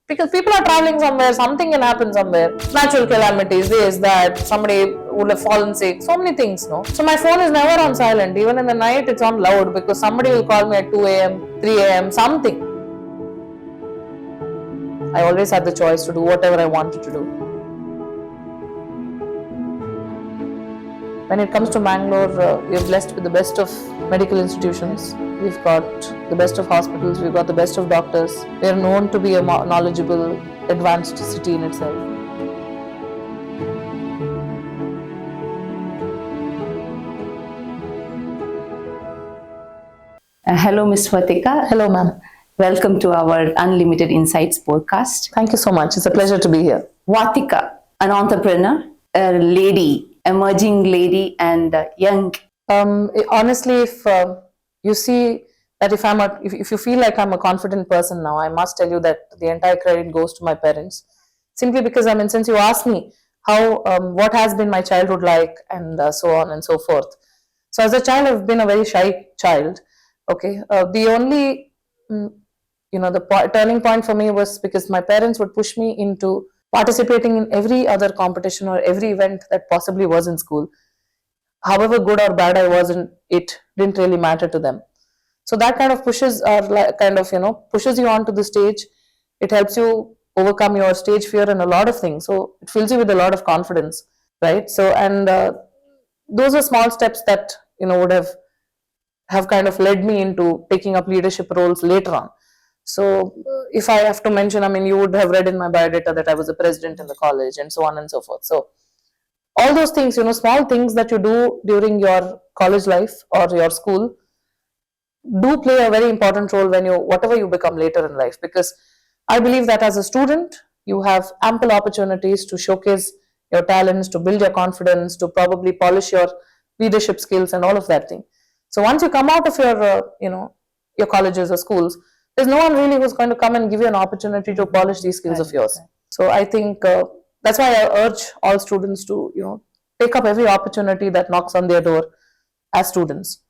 Because people are traveling somewhere, something can happen somewhere. Natural calamities, this, that, somebody would have fallen sick, so many things, no? So my phone is never on silent. Even in the night, it's on loud because somebody will call me at 2 a.m., 3 a.m., something. I always had the choice to do whatever I wanted to do. When it comes to Mangalore, we are blessed with the best of medical institutions. We've got the best of hospitals, we've got the best of doctors. We are known to be a knowledgeable, advanced city in itself. Hello, Ms. Vatika. Hello, ma'am. Welcome to our Unlimited Insights podcast. Thank you so much. It's a pleasure to be here. Vatika, an entrepreneur, a lady, emerging lady, and young. Honestly, if you see that if you feel like I'm a confident person now, I must tell you that the entire credit goes to my parents. Simply because, since you asked me how, what has been my childhood like, and so on and so forth. So as a child, I've been a very shy child. Okay, the only, the turning point for me was because my parents would push me into participating in every other competition or every event that possibly was in school. However good or bad I was in it didn't really matter to them. So that kind of pushes pushes you onto the stage. It helps you overcome your stage fear and a lot of things. So it fills you with a lot of confidence, right? So and those are small steps that would have kind of led me into taking up leadership roles later on. So if I have to mention, you would have read in my biodata that I was a president in the college and so on and so forth. So all those things, small things that you do during your college life or your school do play a very important role when whatever you become later in life. Because I believe that as a student, you have ample opportunities to showcase your talents, to build your confidence, to probably polish your leadership skills and all of that thing. So once you come out of your colleges or schools, there's no one really who's going to come and give you an opportunity to polish these skills of yours. So I think that's why I urge all students to take up every opportunity that knocks on their door as students.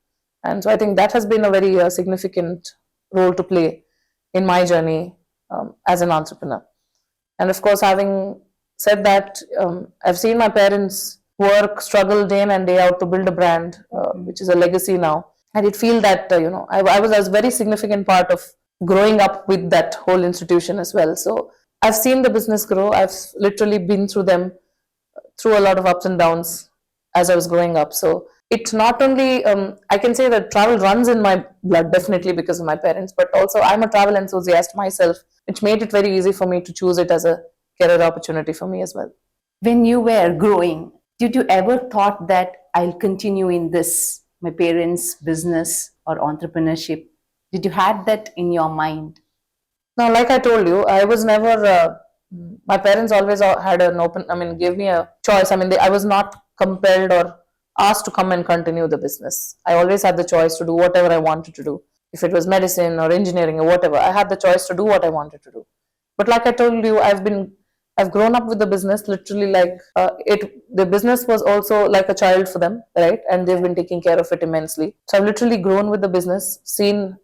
And so I think that has been a very significant role to play in my journey as an entrepreneur. And of course, having said that, I've seen my parents work, struggle day in and day out to build a brand, which is a legacy now. I did feel that, I was a very significant part of growing up with that whole institution as well. So I've seen the business grow. I've literally been through a lot of ups and downs as I was growing up. So it's not only, I can say that travel runs in my blood, definitely because of my parents, but also I'm a travel enthusiast myself, which made it very easy for me to choose it as a career opportunity for me as well. When you were growing, did you ever thought that I'll continue in this, my parents' business or entrepreneurship? Did you had that in your mind? Now, like I told you, I was never, my parents always had an open, gave me a choice. I was not compelled or asked to come and continue the business. I always had the choice to do whatever I wanted to do. If it was medicine or engineering or whatever, I had the choice to do what I wanted to do. But like I told you, I've grown up with the business, literally like the business was also like a child for them, right? And they've been taking care of it immensely. So I've literally grown with the business, seen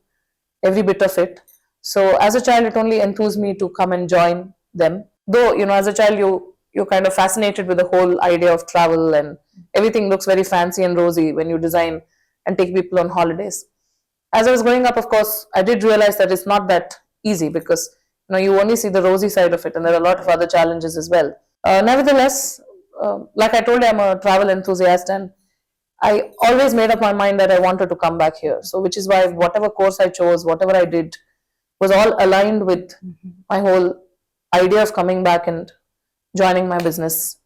every bit of it. So as a child, it only enthused me to come and join them. Though, as a child, you're kind of fascinated with the whole idea of travel and everything looks very fancy and rosy when you design and take people on holidays. As I was growing up, of course, I did realize that it's not that easy because you only see the rosy side of it and there are a lot of other challenges as well. Nevertheless, like I told you, I'm a travel enthusiast and I always made up my mind that I wanted to come back here. So which is why whatever course I chose, whatever I did was all aligned with my whole idea of coming back and joining my business,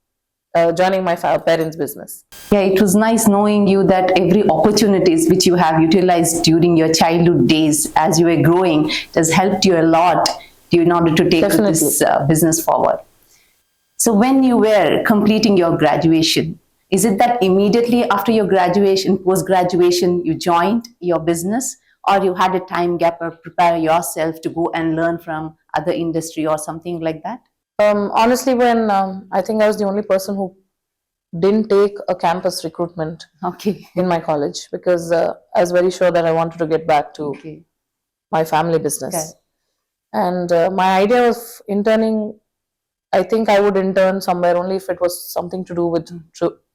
joining my parents' business. Yeah, it was nice knowing you that every opportunities which you have utilized during your childhood days as you were growing, it has helped you a lot in order to take this business forward. So when you were completing your graduation, is it that immediately after your graduation, post-graduation, you joined your business, or you had a time gap or prepare yourself to go and learn from other industry or something like that? Honestly, when I think I was the only person who didn't take a campus recruitment in my college because I was very sure that I wanted to get back to my family business. And my idea of interning, I think I would intern somewhere only if it was something to do with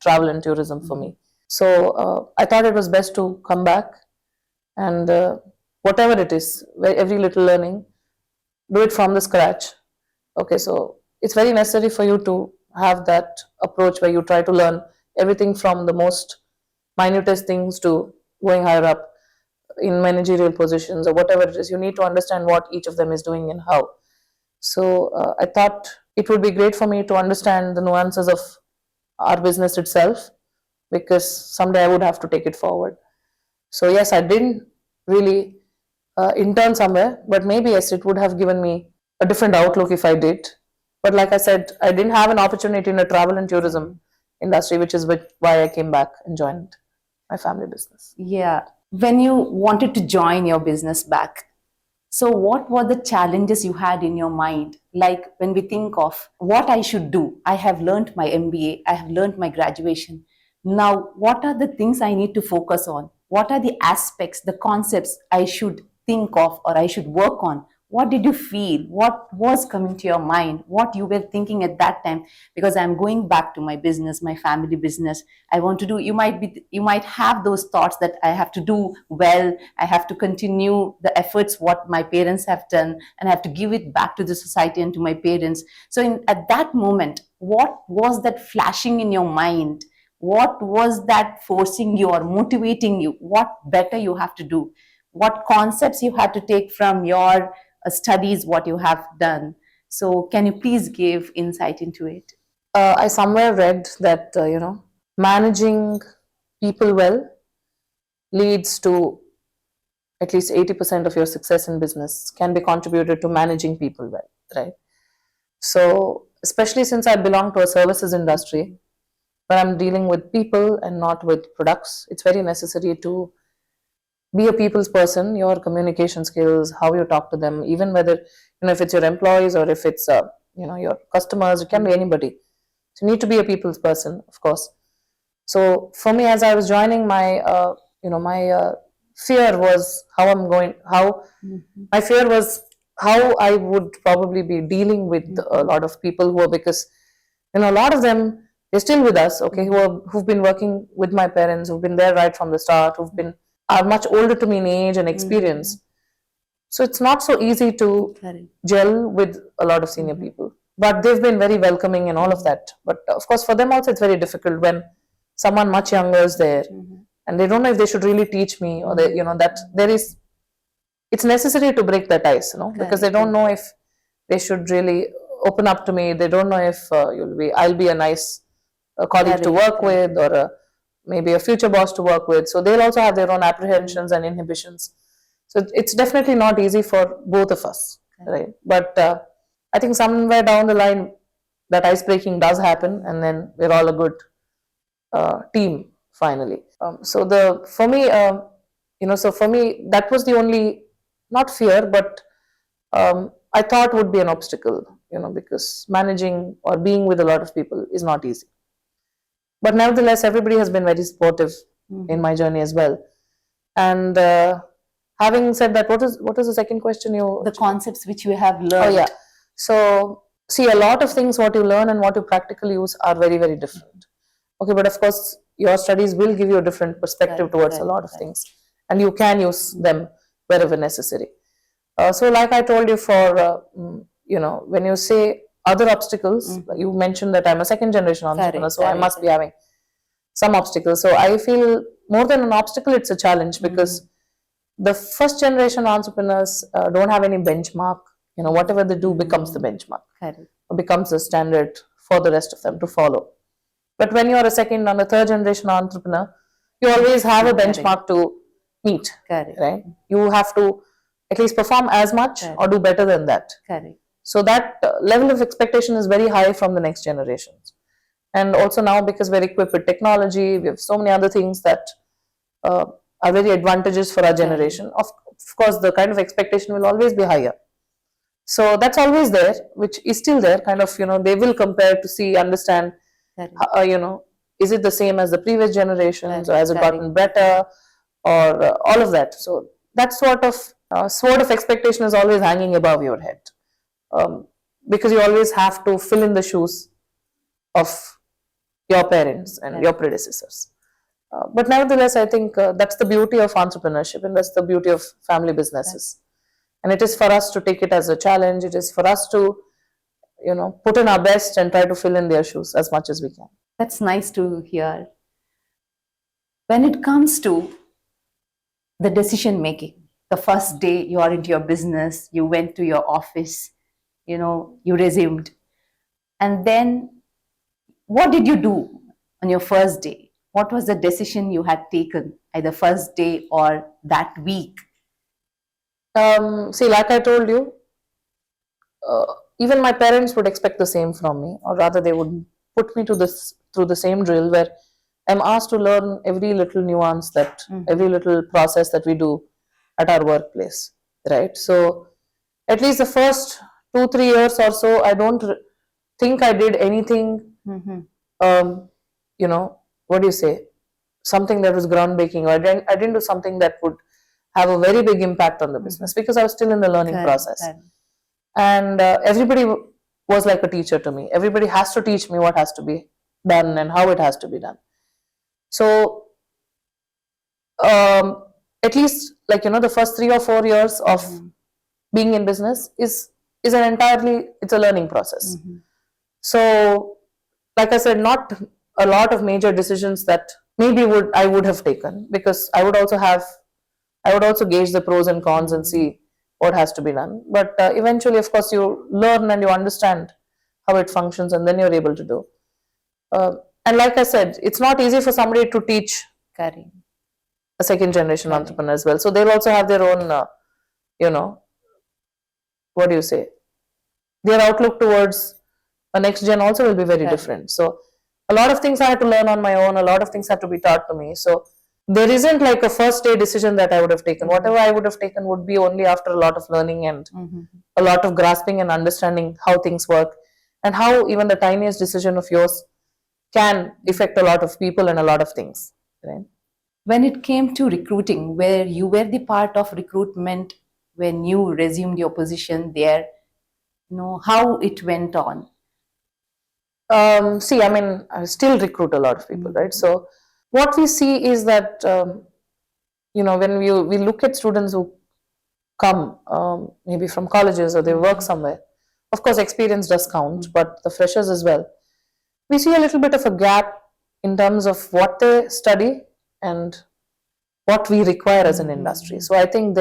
travel and tourism for me. So I thought it was best to come back and whatever it is, every little learning, do it from the scratch. Okay, so it's very necessary for you to have that approach where you try to learn everything from the most minutest things to going higher up in managerial positions or whatever it is. You need to understand what each of them is doing and how. So I thought it would be great for me to understand the nuances of our business itself, because someday I would have to take it forward. So yes, I didn't really intern somewhere, but maybe yes, it would have given me a different outlook if I did. But like I said, I didn't have an opportunity in the travel and tourism industry, which is why I came back and joined my family business. Yeah. When you wanted to join your business back, so what were the challenges you had in your mind? Like when we think of what I should do, I have learned my MBA, I have learned my graduation. Now, what are the things I need to focus on? What are the aspects, the concepts I should think of or I should work on? What did you feel? What was coming to your mind? What you were thinking at that time? Because I'm going back to my business, my family business. I want to do, you might have those thoughts that I have to do well, I have to continue the efforts what my parents have done, and I have to give it back to the society and to my parents. So at that moment, what was that flashing in your mind? What was that forcing you or motivating you? What better you have to do? What concepts you had to take from your studies, what you have done? So can you please give insight into it? I somewhere read that managing people well leads to at least 80% of your success in business can be contributed to managing people well, right? So especially since I belong to a services industry where I'm dealing with people and not with products, it's very necessary to be a people's person. Your communication skills, how you talk to them, even whether if it's your employees or if it's your customers, it can be anybody. So you need to be a people's person, of course. So for me, as I was joining, my fear was my fear was how I would probably be dealing with a lot of people because a lot of them, they're still with us, okay, who've been working with my parents, who've been there right from the start, are much older to me in age and experience. So it's not so easy to gel with a lot of senior people, but they've been very welcoming and all of that. But of course, for them also, it's very difficult when someone much younger is there and they don't know if they should really teach me, or that it's necessary to break that ice, because they don't know if they should really open up to me. They don't know if I'll be a nice colleague to work with, or maybe a future boss to work with. So they'll also have their own apprehensions and inhibitions. So it's definitely not easy for both of us, right? But I think somewhere down the line, that ice breaking does happen, and then we're all a good team finally. For me, that was the only, not fear, but I thought would be an obstacle, because managing or being with a lot of people is not easy. But nevertheless, everybody has been very supportive in my journey as well. And having said that, what is the second question? The concepts which you have learned. Oh yeah. So see, a lot of things what you learn and what you practically use are very, very different. Okay, but of course, your studies will give you a different perspective towards a lot of things, and you can use them wherever necessary. So like I told you, for when you say other obstacles, you mentioned that I'm a second generation entrepreneur, so I must be having some obstacles. So I feel more than an obstacle, it's a challenge, because the first generation entrepreneurs don't have any benchmark. Whatever they do becomes the benchmark, or becomes the standard for the rest of them to follow. But when you're a second and a third generation entrepreneur, you always have a benchmark to meet, right? You have to at least perform as much or do better than that. So that level of expectation is very high from the next generations. And also now, because we're equipped with technology, we have so many other things that are very advantageous for our generation. Of course, the kind of expectation will always be higher. So that's always there, which is still there. Kind of, they will compare to see, understand, is it the same as the previous generations, or has it gotten better, or all of that. So that sort of sword of expectation is always hanging above your head, um, because you always have to fill in the shoes of your parents and your predecessors. But nevertheless, I think that's the beauty of entrepreneurship, and that's the beauty of family businesses. And it is for us to take it as a challenge. It is for us to, put in our best and try to fill in their shoes as much as we can. That's nice to hear. When it comes to the decision making, the first day you are into your business, you went to your office, you resumed. And then what did you do on your first day? What was the decision you had taken either first day or that week? See, like I told you, even my parents would expect the same from me, or rather, they would put me through the same drill where I'm asked to learn every little nuance every little process that we do at our workplace, right? So, at least the first 2-3 years or so, I don't think I did anything. What do you say? Something that was groundbreaking, or I didn't do something that would have a very big impact on the business, because I was still in the learning process. And everybody was like a teacher to me. Everybody has to teach me what has to be done and how it has to be done. So at least, the first 3 or 4 years of being in business is it's a learning process. So, like I said, not a lot of major decisions that maybe I would have taken, because I would also gauge the pros and cons and see what has to be done. But eventually, of course, you learn and you understand how it functions, and then you're able to do. And like I said, it's not easy for somebody to teach a second generation entrepreneur as well. So they'll also have their own, what do you say? Their outlook towards a next gen also will be very different. So a lot of things I had to learn on my own. A lot of things had to be taught to me. So there isn't like a first day decision that I would have taken. Whatever I would have taken would be only after a lot of learning and a lot of grasping and understanding how things work, and how even the tiniest decision of yours can affect a lot of people and a lot of things. Right? When it came to recruiting, where you were the part of recruitment when you resumed your position there, how it went on? See, I still recruit a lot of people, right? So what we see is that, when we look at students who come maybe from colleges or they work somewhere, of course, experience does count, but the freshers as well. We see a little bit of a gap in terms of what they study and what we require as an industry. So I think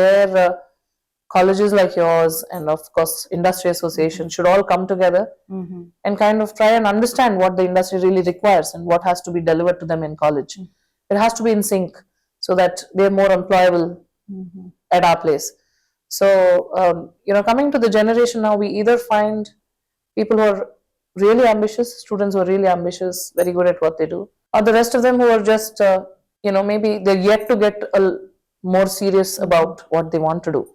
colleges like yours and of course industry association should all come together and kind of try and understand what the industry really requires and what has to be delivered to them in college. It has to be in sync so that they're more employable at our place. So coming to the generation now, we either find people who are really ambitious, students who are really ambitious, very good at what they do, or the rest of them who are just maybe they're yet to get more serious about what they want to do.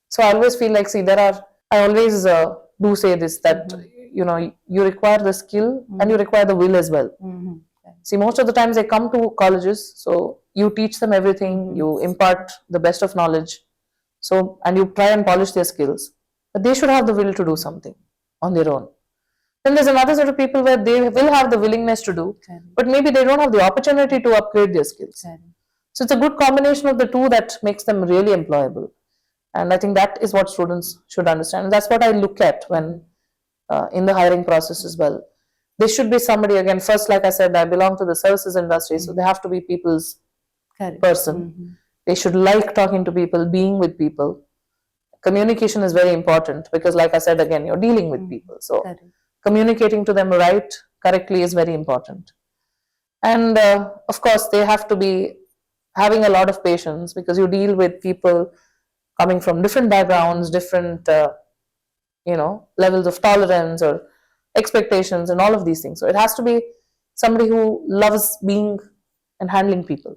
So I always feel like, I always do say this, that, you require the skill and you require the will as well. See, most of the times they come to colleges, so you teach them everything, you impart the best of knowledge, and you try and polish their skills. But they should have the will to do something on their own. Then there's another set of people where they will have the willingness to do, but maybe they don't have the opportunity to upgrade their skills. So it's a good combination of the two that makes them really employable. And I think that is what students should understand. And that's what I look at when in the hiring process as well. They should be somebody, again, first, like I said, I belong to the services industry, so they have to be people's person. They should like talking to people, being with people. Communication is very important because, like I said, again, you're dealing with people. So communicating to them correctly is very important. And of course, they have to be having a lot of patience because you deal with people coming from different backgrounds, different, levels of tolerance or expectations and all of these things. So it has to be somebody who loves being and handling people.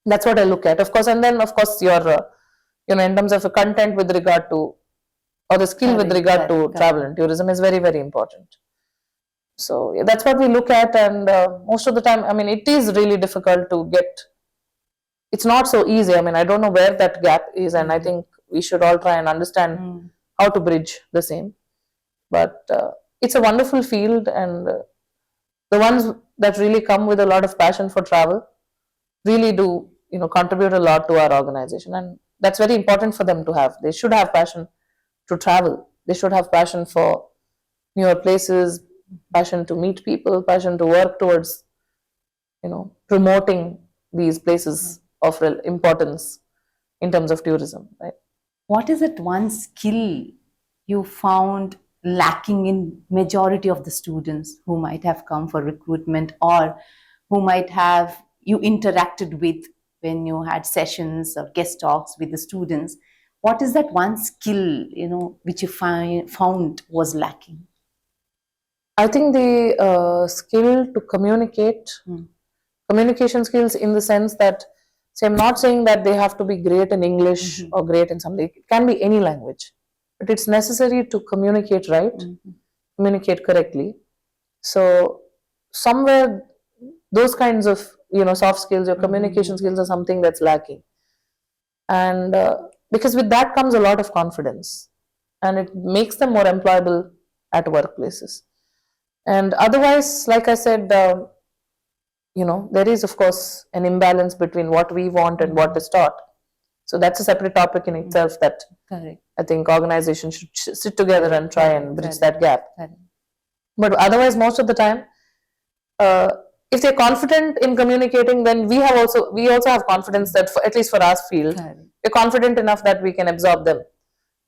That's what I look at, of course. And then, of course, your, in terms of a content with regard to, or the skill with regard to travel and tourism is very, very important. So that's what we look at. And most of the time, it is really difficult to get. It's not so easy. I don't know where that gap is. And I think we should all try and understand how to bridge the same. But it's a wonderful field, and the ones that really come with a lot of passion for travel really do, contribute a lot to our organization, and that's very important for them to have. They should have passion to travel. They should have passion for newer places, passion to meet people, passion to work towards, promoting these places of real importance in terms of tourism, right? What is that one skill you found lacking in majority of the students who might have come for recruitment, or who might have you interacted with when you had sessions or guest talks with the students? What is that one skill, which you found was lacking? I think the skill to communicate, communication skills, in the sense that, say, I'm not saying that they have to be great in English or great in something. It can be any language, but it's necessary to communicate right, communicate correctly. So somewhere those kinds of, soft skills or communication skills are something that's lacking. And because with that comes a lot of confidence, and it makes them more employable at workplaces. And otherwise, like I said, there is, of course, an imbalance between what we want and what is taught. So that's a separate topic in itself that Correct. I think organizations should sit together and try and bridge that gap. Correct. But otherwise, most of the time, if they're confident in communicating, then we also have confidence that, at least for our field, we're confident enough that we can absorb them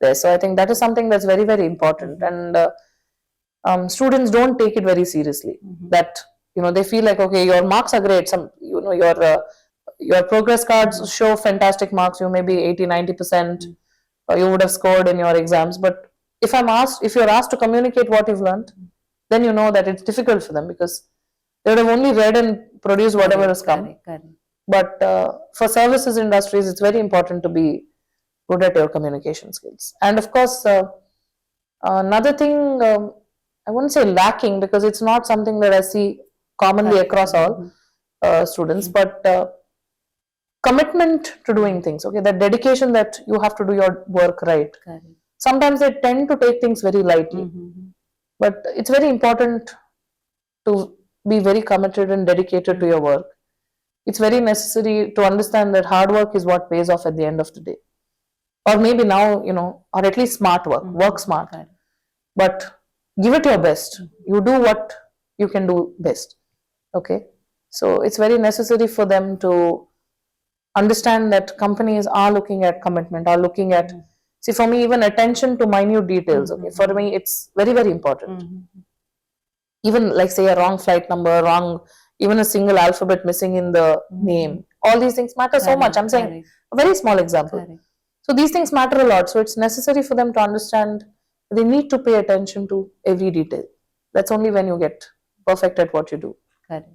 there. So I think that is something that's very, very important. And students don't take it very seriously. That, they feel like, okay, your marks are great. Your progress cards show fantastic marks. You may be 80-90%. You would have scored in your exams. But if you're asked to communicate what you've learned, then you know that it's difficult for them, because they would have only read and produced whatever has come. Correct. But for services industries, it's very important to be good at your communication skills. And of course, another thing, I wouldn't say lacking, because it's not something that I see commonly across all students, but commitment to doing things. Okay, the dedication that you have to do your work right. Correct. Sometimes they tend to take things very lightly, but it's very important to be very committed and dedicated to your work. It's very necessary to understand that hard work is what pays off at the end of the day. Or maybe now, or at least smart work, work smart. Correct. But give it your best. You do what you can do best. Okay. So it's very necessary for them to understand that companies are looking at commitment, are looking at, see, for me, even attention to minute details. Okay. For me, it's very, very important. Even like, say, a wrong flight number, even a single alphabet missing in the name. All these things matter so much. I'm saying a very small example. So these things matter a lot. So it's necessary for them to understand they need to pay attention to every detail. That's only when you get perfect at what you do. Correct.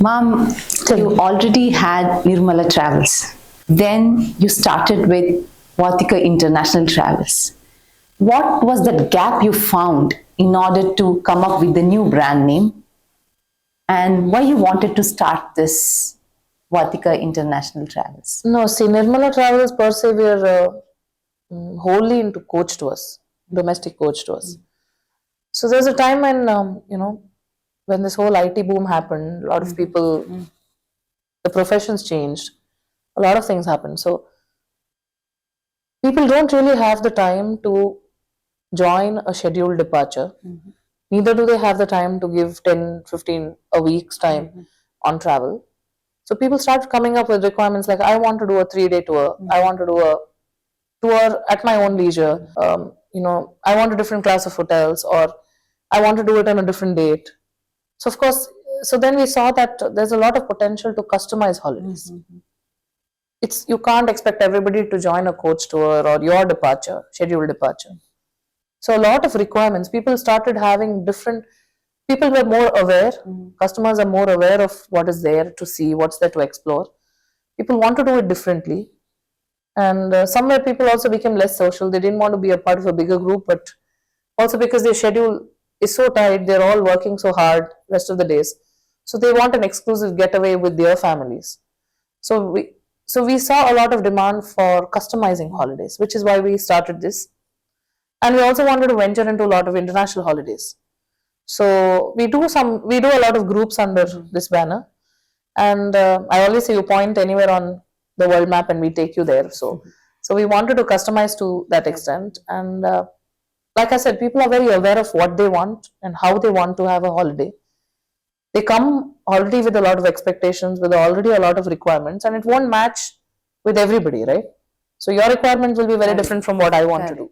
Ma'am, you already had Nirmala Travels. Then you started with Vatika International Travels. What was that gap you found in order to come up with the new brand name? And why you wanted to start this Vatika International Travels? No, see, Nirmala Travels per se, we are wholly into coach tours, domestic coach tours. So there's a time when, when this whole IT boom happened, a lot of people, the professions changed, a lot of things happened. So people don't really have the time to join a scheduled departure. Neither do they have the time to give 10, 15 a week's time on travel. So people start coming up with requirements like, I want to do a 3-day tour. I want to do a tour at my own leisure. I want a different class of hotels, or I want to do it on a different date. So of course, so then we saw that there's a lot of potential to customize holidays. You can't expect everybody to join a coach tour or your departure, scheduled departure. So a lot of requirements, people started having people were more aware, customers are more aware of what is there to see, what's there to explore. People want to do it differently. And somewhere people also became less social. They didn't want to be a part of a bigger group, but also because their schedule is so tight, they're all working so hard rest of the days. So they want an exclusive getaway with their families. So So we saw a lot of demand for customizing holidays, which is why we started this. And we also wanted to venture into a lot of international holidays. So we do a lot of groups under this banner. And I always say you point anywhere on the world map and we take you there. So we wanted to customize to that extent. And like I said, people are very aware of what they want and how they want to have a holiday. They come already with a lot of expectations, with already a lot of requirements, and it won't match with everybody, right? So your requirements will be very different from what I want to do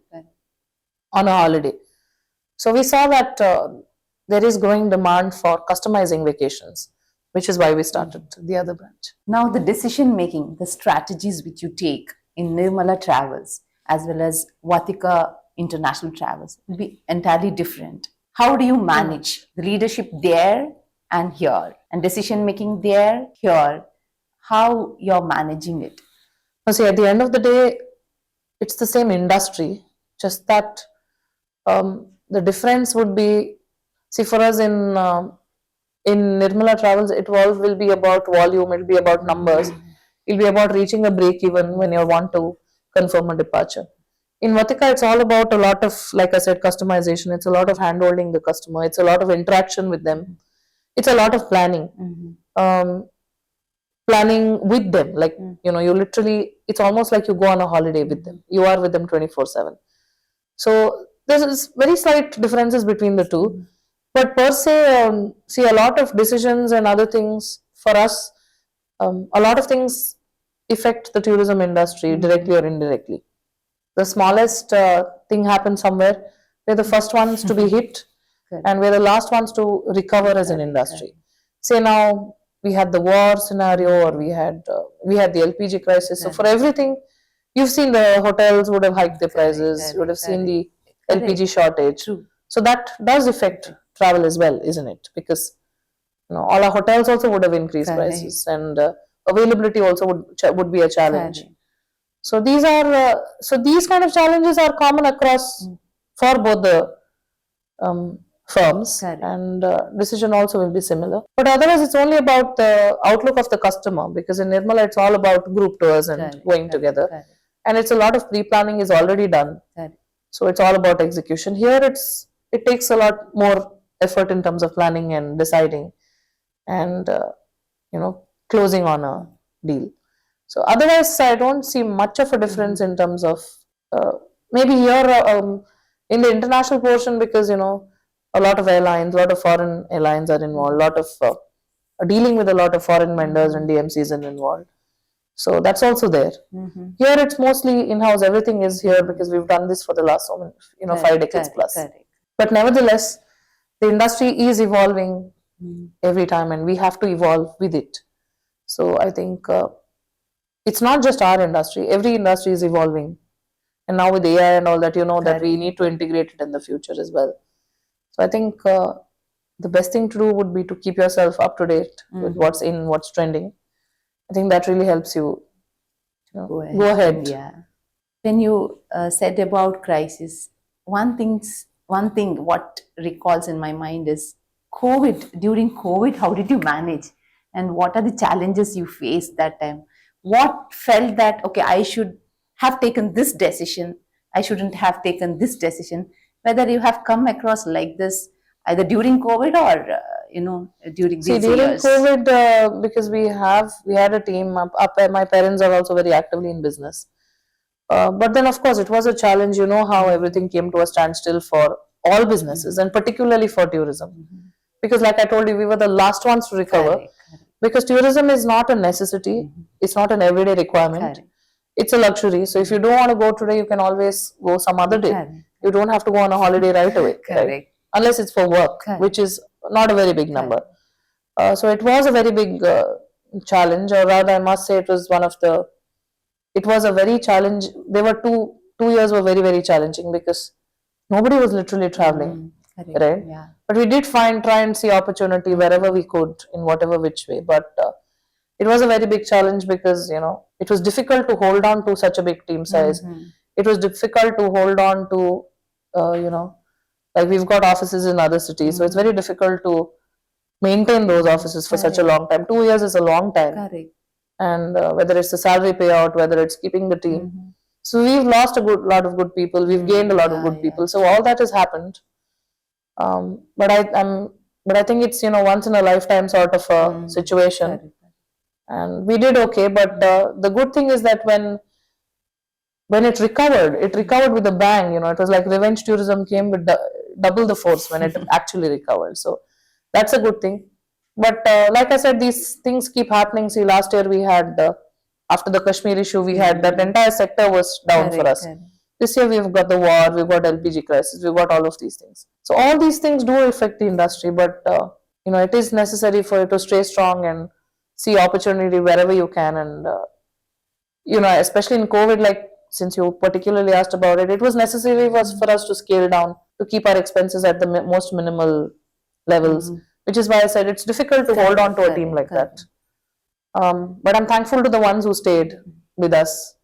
on a holiday. So we saw that there is growing demand for customizing vacations, which is why we started the other branch. Now, the decision making, the strategies which you take in Nirmala Travels as well as Vatika International Travels will be entirely different. How do you manage the leadership there and here, and decision making there, here? How you're managing it? Now, see, at the end of the day, it's the same industry, just that the difference would be, see, for us in Nirmala Travels, it all will be about volume, it'll be about numbers, it'll be about reaching a break even when you want to confirm a departure. In Vatika, it's all about a lot of, like I said, customization. It's a lot of hand-holding the customer. It's a lot of interaction with them. It's a lot of planning. Planning with them. Like, you know, you literally, it's almost like you go on a holiday with them. You are with them 24/7. So there's very slight differences between the two. But per se, see, a lot of decisions and other things for us, a lot of things affect the tourism industry directly or indirectly. The smallest thing happens somewhere, we're the first ones to be hit and we're the last ones to recover as an industry. Say now we had the war scenario, or we had the LPG crisis. So for everything, you've seen the hotels would have hiked their prices, you would have seen the LPG shortage. So that does affect travel as well, isn't it? Because all our hotels also would have increased prices, and availability also would be a challenge. So these kind of challenges are common across for both the firms, and decision also will be similar. But otherwise, it's only about the outlook of the customer, because in Nirmala, it's all about group tours and going together, and it's a lot of pre-planning is already done. So it's all about execution. Here, it takes a lot more effort in terms of planning and deciding, and closing on a deal. So otherwise, I don't see much of a difference in terms of maybe here in the international portion, because a lot of airlines, a lot of foreign airlines are involved, a lot of dealing with a lot of foreign vendors and DMCs are involved. So that's also there. Here it's mostly in-house. Everything is here because we've done this for the last 5 decades plus. But nevertheless, the industry is evolving every time, and we have to evolve with it. So I think it's not just our industry. Every industry is evolving. And now with AI and all that, that we need to integrate it in the future as well. So I think the best thing to do would be to keep yourself up to date with what's in, what's trending. I think that really helps you, go ahead. Yeah. When you said about crisis, one thing what recalls in my mind is COVID. During COVID, how did you manage? And what are the challenges you faced that time? What felt that, okay, I should have taken this decision, I shouldn't have taken this decision? Whether you have come across like this either during COVID or during these during years? COVID, because we had a team up. My parents are also very actively in business. But then, of course, it was a challenge. You know how everything came to a standstill for all businesses, and particularly for tourism. Because like I told you, we were the last ones to recover. Because tourism is not a necessity. It's not an everyday requirement. It's a luxury. So if you don't want to go today, you can always go some other day. You don't have to go on a holiday right away. Right? Unless it's for work, which is not a very big number. So it was a very big challenge, or rather I must say it was a very challenge. There were two years were very, very challenging because nobody was literally traveling, right? Yeah. But we did try and see opportunity wherever we could, in whatever which way. But it was a very big challenge because, it was difficult to hold on to such a big team size. It was difficult to hold on to, like we've got offices in other cities. So it's very difficult to maintain those offices for such a long time. 2 years is a long time. and whether it's the salary payout, whether it's keeping the team. So we've lost a lot of good people. We've gained a lot of good people. So all that has happened. But I think it's once in a lifetime sort of a situation, and we did okay. But the good thing is that when it recovered with a bang. It was like revenge tourism came with double the force when it actually recovered. So that's a good thing. But like I said, these things keep happening. See, last year we had after the Kashmir issue, we had that entire sector was down for us. This year we've got the war, we've got LPG crisis, we've got all of these things. So all these things do affect the industry, but it is necessary for you to stay strong and see opportunity wherever you can. And especially in COVID, like since you particularly asked about it, it was necessary for us to scale down to keep our expenses at the most minimal levels, which is why I said it's difficult to hold on to a team like that. But I'm thankful to the ones who stayed with us.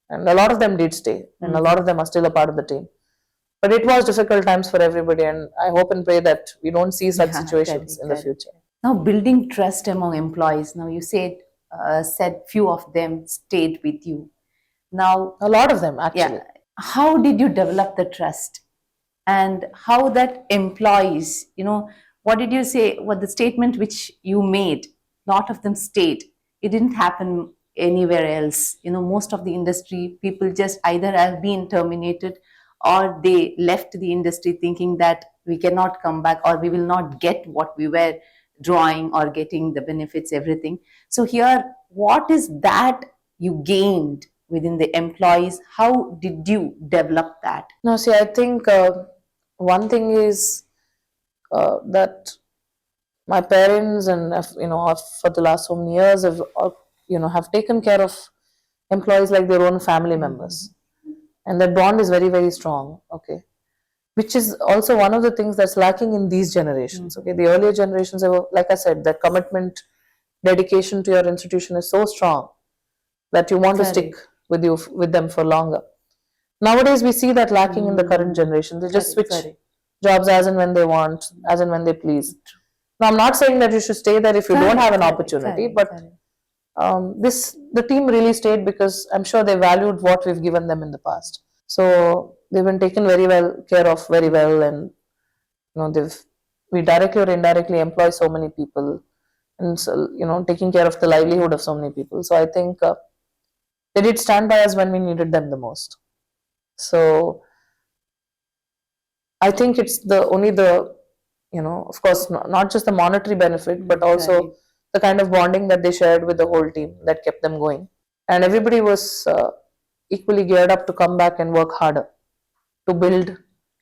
And a lot of them did stay, and a lot of them are still a part of the team. But it was difficult times for everybody, and I hope and pray that we don't see such situations in the future. Now, building trust among employees. Now, you said few of them stayed with you. Now, a lot of them actually. How did you develop the trust, and how that employees? What did you say? What the statement which you made? A lot of them stayed. It didn't happen anywhere else. Most of the industry people just either have been terminated or they left the industry thinking that we cannot come back or we will not get what we were drawing or getting the benefits, everything. So here, what is that you gained within the employees? How did you develop that? No, see, I think one thing is that my parents and for the last so many years have taken care of employees like their own family members, and that bond is very, very strong. Okay, which is also one of the things that's lacking in these generations. Okay, the earlier generations, like I said, that commitment, dedication to your institution is so strong that you want to stick with them for longer. Nowadays, we see that lacking in the current generation. They just switch jobs as and when they want, as and when they please. Now, I'm not saying that you should stay there if you don't have an opportunity, but the team really stayed because I'm sure they valued what we've given them in the past. So they've been taken very well care of, very well, and we directly or indirectly employ so many people, and so, taking care of the livelihood of so many people. So I think they did stand by us when we needed them the most. So I think it's of course, not just the monetary benefit, but also the kind of bonding that they shared with the whole team that kept them going. And everybody was equally geared up to come back and work harder to build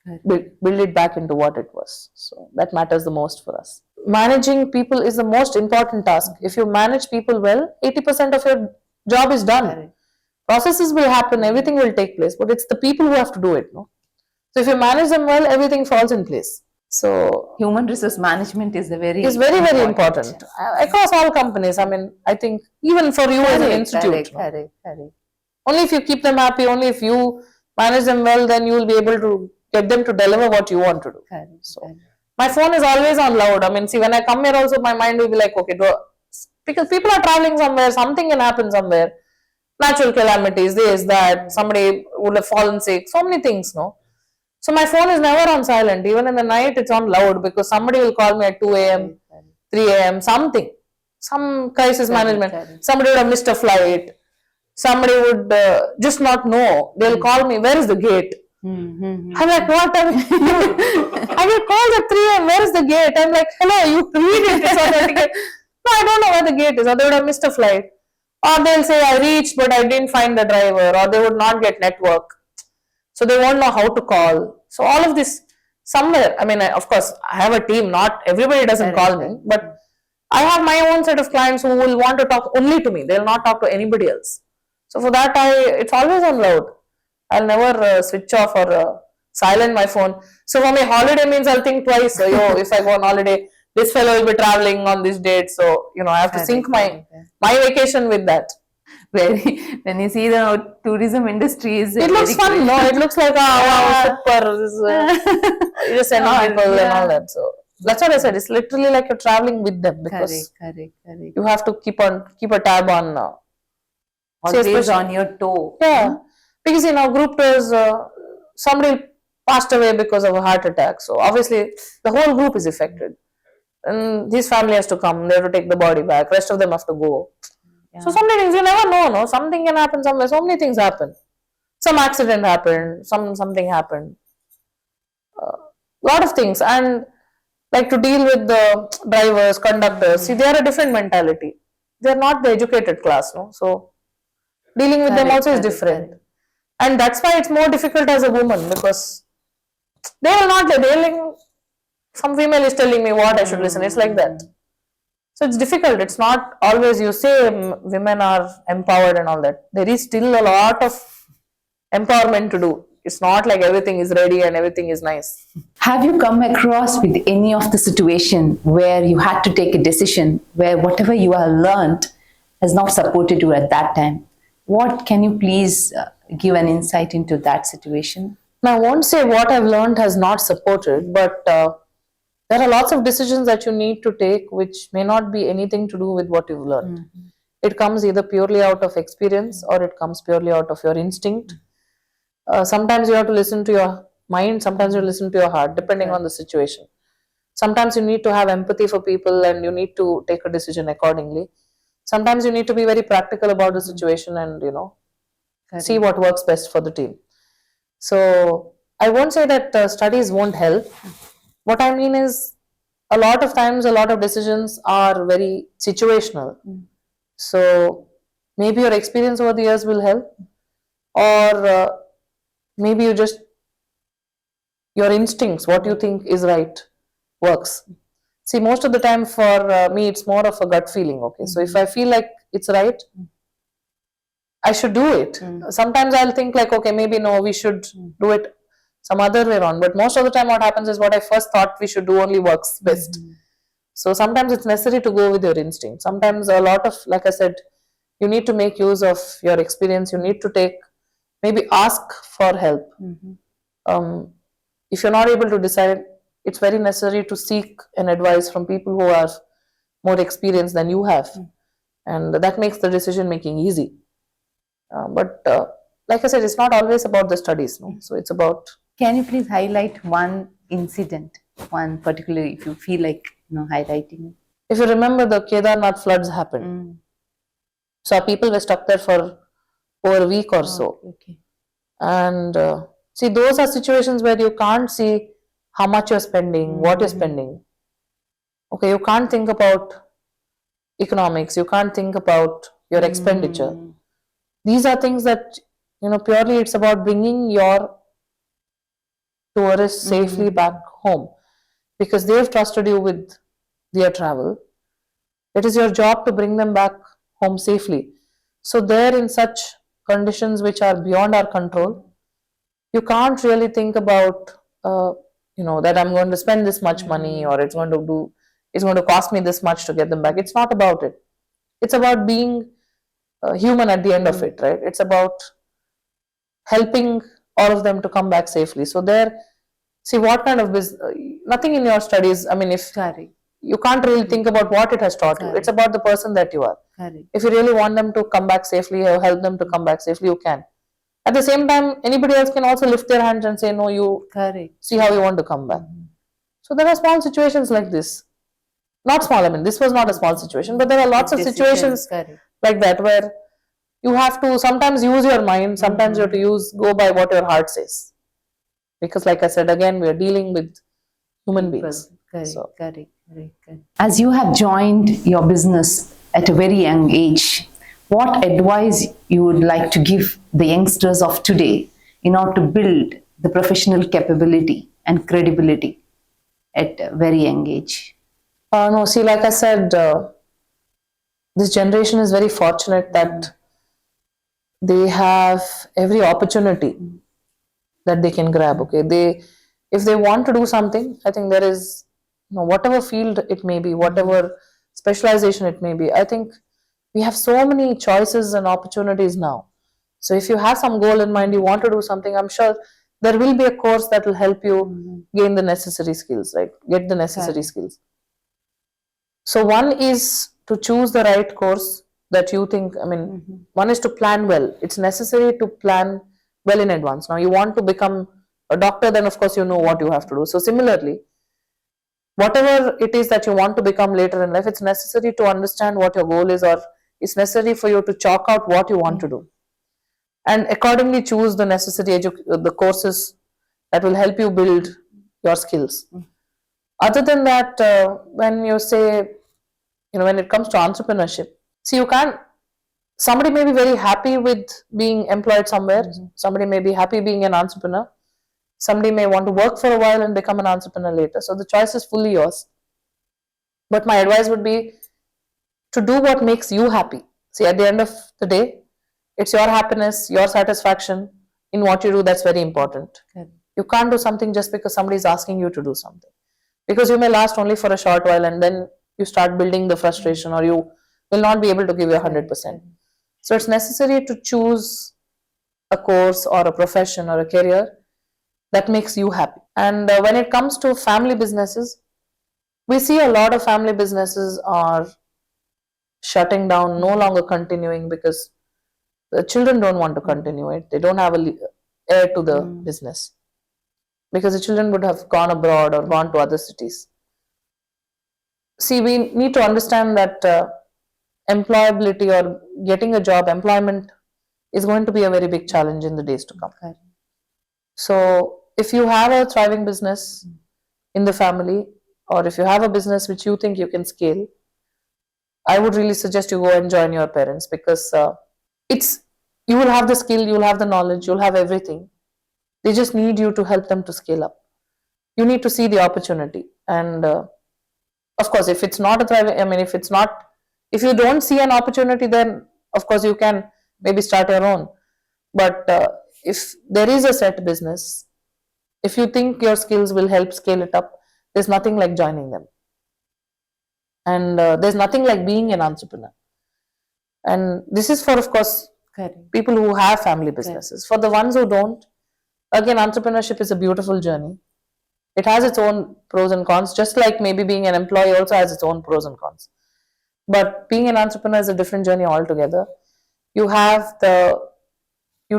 it back into what it was. So that matters the most for us. Managing people is the most important task. If you manage people well, 80% of your job is done. Processes will happen, everything will take place, but it's the people who have to do it. No? So if you manage them well, everything falls in place. So human resource management is very, very important across all companies. I mean, I think even for you as an institute, only if you keep them happy, only if you manage them well, then you will be able to get them to deliver what you want to do. My phone is always on loud. I mean, see, when I come here also, my mind will be like, okay, because people are traveling somewhere, something can happen somewhere, natural calamities, this, that, somebody would have fallen sick, so many things, no? So my phone is never on silent. Even in the night, it's on loud because somebody will call me at 2 a.m., 3 a.m., something. Some crisis management. Somebody would have missed a flight. Somebody would just not know. They'll call me, where is the gate? I'm like, what? I get calls at 3 a.m., where is the gate? I'm like, hello, you read it, it's authentic. No, I don't know where the gate is. Or they would have missed a flight. Or they'll say, I reached, but I didn't find the driver. Or they would not get network. So they won't know how to call. So all of this, somewhere, I mean, of course, I have a team, not everybody doesn't call me, but I have my own set of clients who will want to talk only to me. They'll not talk to anybody else. So for that, it's always on loud. I'll never switch off or silent my phone. So for me, holiday means I'll think twice. If I go on holiday, this fellow will be traveling on this date. So, I have to sync my vacation with that. When you see the tourism industry it looks fun, no? It looks like, wow, super. You just send people and all that. So That's what I said. It's literally like you're traveling with them because correct. you have to keep a tab on. Always on your toe. Yeah, because group tours, somebody passed away because of a heart attack. So obviously, the whole group is affected, and his family has to come. They have to take the body back. Rest of them have to go. So so many things you never know. No, something can happen somewhere. So many things happen. Some accident happened. Something happened. Lot of things, and like to deal with the drivers, conductors. See, they are a different mentality. They are not the educated class, no. So dealing with them also is different. And that's why it's more difficult as a woman because they will not, some female is telling me what I should listen. It's like that. So it's difficult. It's not always you say women are empowered and all that. There is still a lot of empowerment to do. It's not like everything is ready and everything is nice. Have you come across with any of the situation where you had to take a decision where whatever you have learned has not supported you at that time? What can you please give an insight into that situation? Now, I won't say what I've learned has not supported, but there are lots of decisions that you need to take which may not be anything to do with what you've learned. It comes either purely out of experience or it comes purely out of your instinct. Sometimes you have to listen to your mind, sometimes you listen to your heart, depending on the situation. Sometimes you need to have empathy for people and you need to take a decision accordingly. Sometimes you need to be very practical about the situation and, see what works best for the team. So I won't say that studies won't help. What I mean is, a lot of times, a lot of decisions are very situational. So maybe your experience over the years will help, or maybe your instincts, what you think is right, works. See, most of the time for me, it's more of a gut feeling. Okay, so if I feel like it's right, I should do it. Sometimes I'll think like, okay, maybe no, we should do it some other way around. But most of the time, what happens is what I first thought we should do only works best. So sometimes it's necessary to go with your instinct. Sometimes a lot of, like I said, you need to make use of your experience. You need to maybe ask for help. If you're not able to decide, it's very necessary to seek an advice from people who are more experienced than you have. And that makes the decision making easy. But like I said, it's not always about the studies. No? So it's about... Can you please highlight one incident, one particular, if you feel like highlighting it? If you remember, the Kedarnath floods happened. So people were stuck there for over a week or so. Okay. And see, those are situations where you can't see how much you're spending, what you're spending. Okay, you can't think about economics, you can't think about your expenditure. These are things that, purely it's about bringing your tourists safely back home because they've trusted you with their travel. It is your job to bring them back home safely. So they're in such conditions which are beyond our control. You can't really think about, that I'm going to spend this much money or it's going to cost me this much to get them back. It's not about it. It's about being human at the end of it, right? It's about helping all of them to come back safely. So see what kind of business, nothing in your studies, I mean, if you can't really think about what it has taught you, it's about the person that you are. If you really want them to come back safely or help them to come back safely, you can. At the same time, anybody else can also lift their hands and say, no, you see how you want to come back. So there are small situations like this. Not small, I mean, this was not a small situation, but there are lots of situations like that where you have to sometimes use your mind, sometimes you have to go by what your heart says. Because like I said, again, we are dealing with human beings. Correct. As you have joined your business at a very young age, what advice you would like to give the youngsters of today in order to build the professional capability and credibility at a very young age? No, see, like I said, this generation is very fortunate that they have every opportunity that they can grab. Okay, if they want to do something, I think there is, whatever field it may be, whatever specialization it may be, I think we have so many choices and opportunities now. So if you have some goal in mind, you want to do something, I'm sure there will be a course that will help you gain the necessary skills, right? Get the necessary skills. So one is to choose the right course that you think, I mean, one is to plan well. It's necessary to plan well in advance. Now, you want to become a doctor, then of course you know what you have to do. So similarly, whatever it is that you want to become later in life, it's necessary to understand what your goal is, or it's necessary for you to chalk out what you want to do, and accordingly choose the necessary the courses that will help you build your skills. Other than that, when you say, when it comes to entrepreneurship, see, you can't, somebody may be very happy with being employed somewhere, somebody may be happy being an entrepreneur, somebody may want to work for a while and become an entrepreneur later. So the choice is fully yours. But my advice would be to do what makes you happy. See, at the end of the day, it's your happiness, your satisfaction in what you do that's very important. Good. You can't do something just because somebody is asking you to do something. Because you may last only for a short while and then you start building the frustration, or you will not be able to give your 100%. So it's necessary to choose a course or a profession or a career that makes you happy. And when it comes to family businesses, we see a lot of family businesses are shutting down, no longer continuing, because the children don't want to continue it. They don't have a heir to the business, because the children would have gone abroad or gone to other cities. See, we need to understand that employability or getting a job, employment is going to be a very big challenge in the days to come. Okay. So if you have a thriving business in the family, or if you have a business which you think you can scale, I would really suggest you go and join your parents, because you will have the skill, you will have the knowledge, you'll have everything. They just need you to help them to scale up. You need to see the opportunity. And of course, if it's not a thriving, if you don't see an opportunity, then of course you can maybe start your own. But if there is a set business, if you think your skills will help scale it up, there's nothing like joining them. And there's nothing like being an entrepreneur. And this is for, of course, people who have family businesses. For the ones who don't, again, entrepreneurship is a beautiful journey. It has its own pros and cons, just like maybe being an employee also has its own pros and cons. But being an entrepreneur is a different journey altogether. You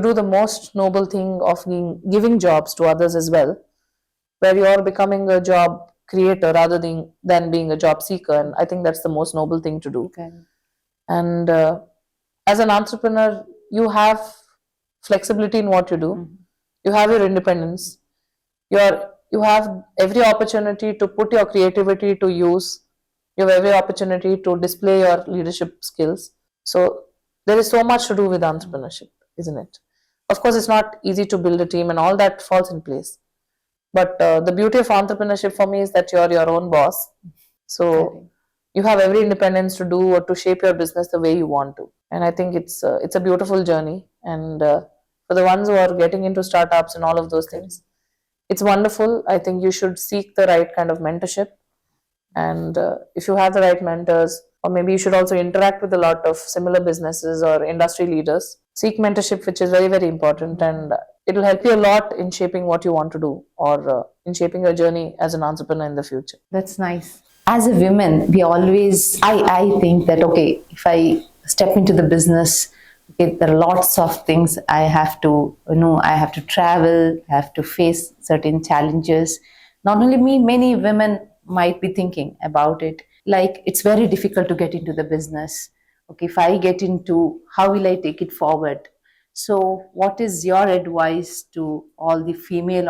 do the most noble thing of giving jobs to others as well, where you're becoming a job creator rather than being a job seeker. And I think that's the most noble thing to do. Okay. And as an entrepreneur, you have flexibility in what you do. You have your independence. You have every opportunity to put your creativity to use. You have every opportunity to display your leadership skills. So there is so much to do with entrepreneurship, isn't it? Of course, it's not easy to build a team and all that falls in place. But the beauty of entrepreneurship for me is that you're your own boss. So you have every independence to do or to shape your business the way you want to. And I think it's a beautiful journey. And for the ones who are getting into startups and all of those things, it's wonderful. I think you should seek the right kind of mentorship. And if you have the right mentors, or maybe you should also interact with a lot of similar businesses or industry leaders, seek mentorship, which is very, very important. And it'll help you a lot in shaping what you want to do, or in shaping your journey as an entrepreneur in the future. That's nice. As a woman, we always, I think that, okay, if I step into the business, okay, there are lots of things I have to, I have to travel, I have to face certain challenges. Not only me, many women might be thinking about it. Like, it's very difficult to get into the business. Okay, if I get into, how will I take it forward? So what is your advice to all the female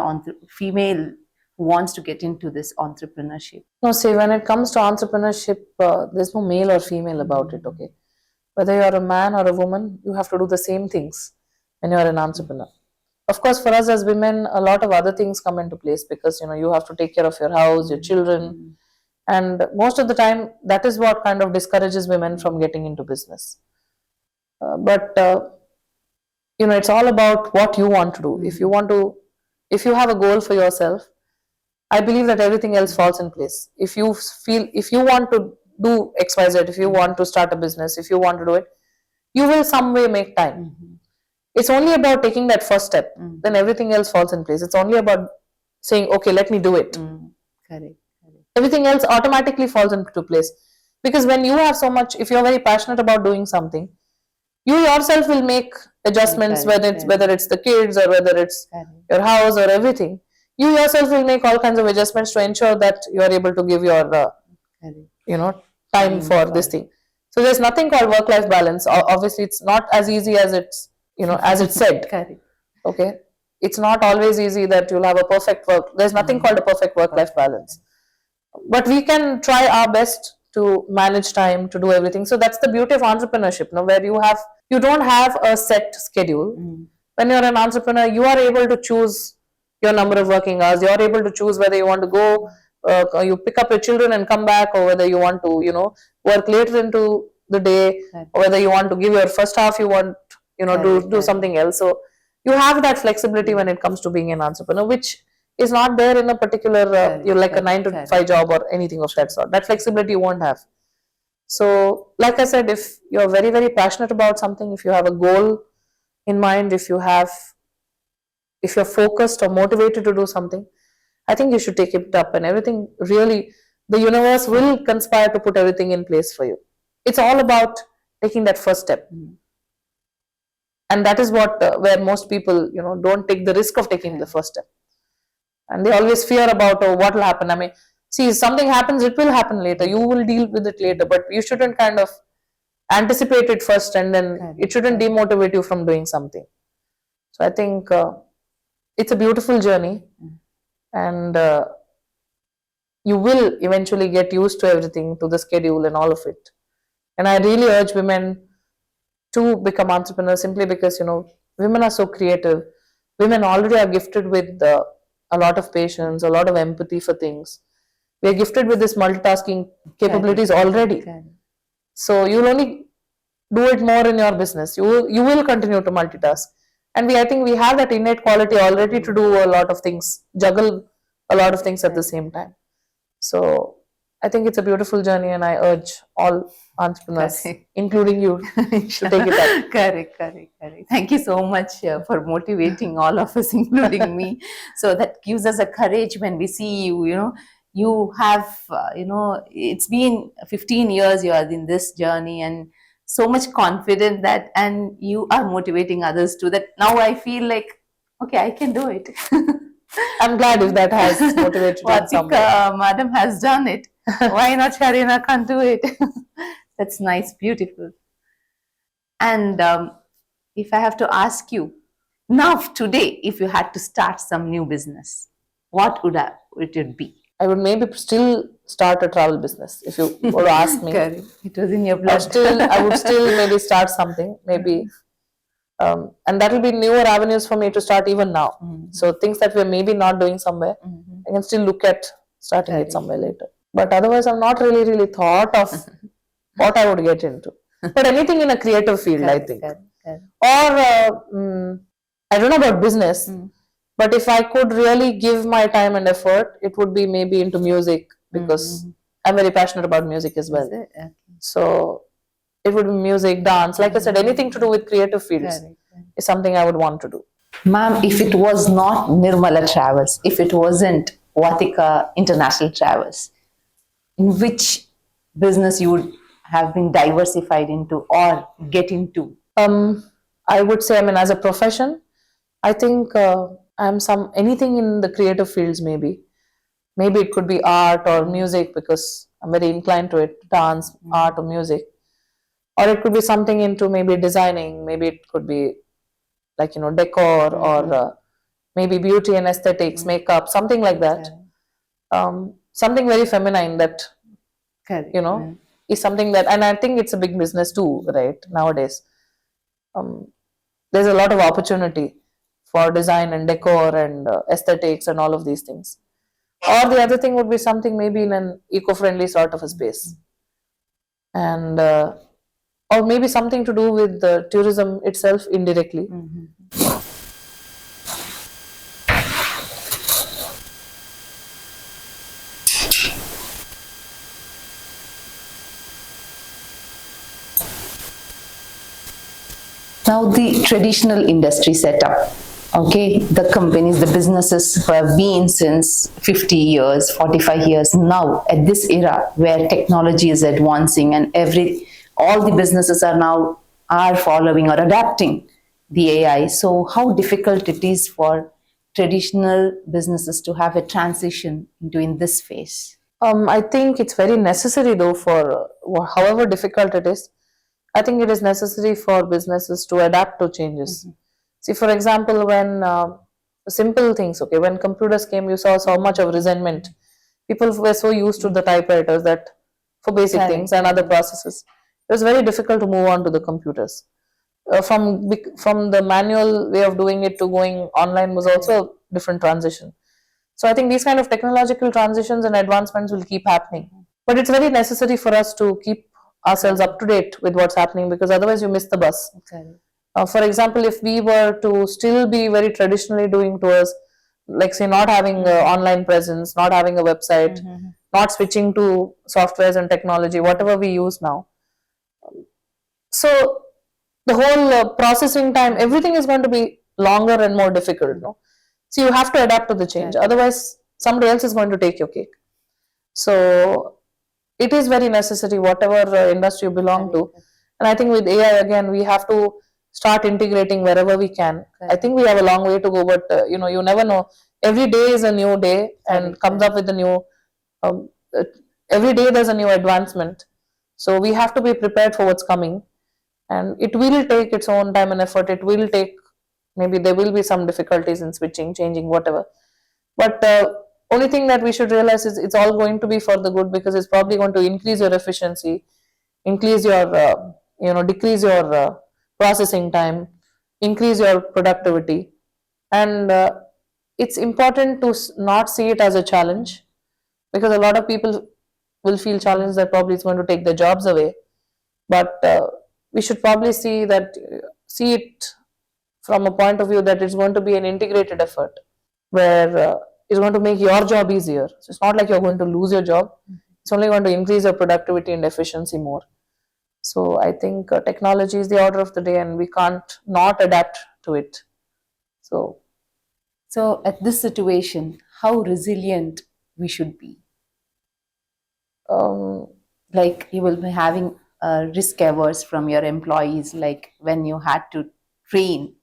who wants to get into this entrepreneurship? No, see, when it comes to entrepreneurship, there's no male or female about it, okay? Whether you're a man or a woman, you have to do the same things when you're an entrepreneur. Of course, for us as women, a lot of other things come into place, because, you have to take care of your house, your children. And most of the time, that is what kind of discourages women from getting into business. But it's all about what you want to do. If you have a goal for yourself, I believe that everything else falls in place. If you want to do XYZ, if you want to start a business, if you want to do it, you will some way make time. It's only about taking that first step. Then everything else falls in place. It's only about saying, okay, let me do it. Correct. Everything else automatically falls into place. Because when you have so much, if you're very passionate about doing something, you yourself will make adjustments, whether it's the kids or whether it's your house or everything. You yourself will make all kinds of adjustments to ensure that you are able to give your time for this thing. So there's nothing called work-life balance. Obviously, it's not as easy as it's as it's said. Correct. Okay, it's not always easy that you'll have a perfect work. There's nothing called a perfect work-life balance, but we can try our best to manage time, to do everything. So that's the beauty of entrepreneurship, where you don't have a set schedule. When you're an entrepreneur, you are able to choose your number of working hours. You're able to choose whether you want to go, you pick up your children and come back, or whether you want to, work later into the day, or whether you want to give your first half, you want, do something else. So you have that flexibility when it comes to being an entrepreneur, which is not there in a particular, you're like a 9 to 5 job or anything of that sort. That flexibility you won't have. So, like I said, if you're very, very passionate about something, if you have a goal in mind, if you're focused or motivated to do something, I think you should take it up, and everything really, the universe will conspire to put everything in place for you. It's all about taking that first step. And that is where most people, don't take the risk of taking the first step. And they always fear about, what will happen. I mean, see, if something happens, it will happen later. You will deal with it later, but you shouldn't kind of anticipate it first, and then it shouldn't demotivate you from doing something. So I think it's a beautiful journey, and you will eventually get used to everything, to the schedule and all of it. And I really urge women to become entrepreneurs, simply because, women are so creative. Women already are gifted with a lot of patience, a lot of empathy for things. We are gifted with this multitasking capabilities already. So you'll only do it more in your business. You will continue to multitask. And I think we have that innate quality already to do a lot of things, juggle a lot of things at the same time. So I think it's a beautiful journey, and I urge all entrepreneurs, including you, to take it up. Correct. Thank you so much for motivating all of us, including me. So that gives us a courage when we see you. You have, it's been 15 years you are in this journey, and so much confident that, and you are motivating others too, that now I feel like, okay, I can do it. I'm glad if that has motivated you in some way. Vatika, madam has done it. Why not Shareena can't do it? That's nice, beautiful. And if I have to ask you, now today, if you had to start some new business, what would it be? I would maybe still start a travel business, if you were to ask me. Correct. It was in your blood. I would still maybe start something, maybe. And that will be newer avenues for me to start even now. So things that we're maybe not doing somewhere, I can still look at starting it somewhere later. But otherwise, I'm not really thought of what I would get into. But anything in a creative field, I think. Or I don't know about business, but if I could really give my time and effort, it would be maybe into music, because I'm very passionate about music as well. Okay. So it would be music, dance, like I said, anything to do with creative fields is something I would want to do. Ma'am, if it was not Nirmala Travels, if it wasn't Vatika International Travels, in which business you would have been diversified into or get into? I would say, as a profession, I think I'm anything in the creative fields, maybe. Maybe it could be art or music, because I'm very inclined to it, dance, art or music. Or it could be something into maybe designing, maybe it could be like, decor, or maybe beauty and aesthetics, makeup, something like that. Something very feminine that, is something that, and I think it's a big business too, right, nowadays. There's a lot of opportunity for design and decor and aesthetics and all of these things. Or the other thing would be something maybe in an eco-friendly sort of a space. And or maybe something to do with the tourism itself indirectly. Now Now the traditional industry setup, okay, the companies, the businesses who have been since 50 years, 45 years, now at this era where technology is advancing and all the businesses are following or adapting the AI. So how difficult it is for traditional businesses to have a transition into in this phase? I think it's very necessary though for however difficult it is. I think it is necessary for businesses to adapt to changes. See, for example, when simple things, okay, when computers came, you saw so much of resentment. People were so used to the typewriters that for basic Correct. things and other processes, it was very difficult to move on to the computers. From the manual way of doing it to going online was also a different transition. So I think these kind of technological transitions and advancements will keep happening. But it's very necessary for us to keep ourselves up to date with what's happening, because otherwise you miss the bus. Correct. For example, if we were to still be very traditionally doing tours, like say not having an online presence, not having a website, not switching to softwares and technology, whatever we use now. So the whole processing time, everything is going to be longer and more difficult. No? So you have to adapt to the change. Correct. Otherwise, somebody else is going to take your cake. So it is very necessary, whatever industry you belong to. And I think with AI, again, we have to start integrating wherever we can. I think we have a long way to go, but you never know. Every day is a new day and comes up with a new, um, uh, every day there's a new advancement. So we have to be prepared for what's coming. And it will take its own time and effort. It will take, maybe there will be some difficulties in switching, changing, whatever. But only thing that we should realize is it's all going to be for the good, because it's probably going to increase your efficiency, increase your, decrease your processing time, increase your productivity. And it's important to not see it as a challenge, because a lot of people will feel challenged that probably it's going to take their jobs away. But we should probably see it from a point of view that it's going to be an integrated effort where it's going to make your job easier. So it's not like you're going to lose your job. It's only going to increase your productivity and efficiency more. So I think technology is the order of the day, and we can't not adapt to it. So at this situation, how resilient we should be? Like you will be having risk averse from your employees, like when you had to train,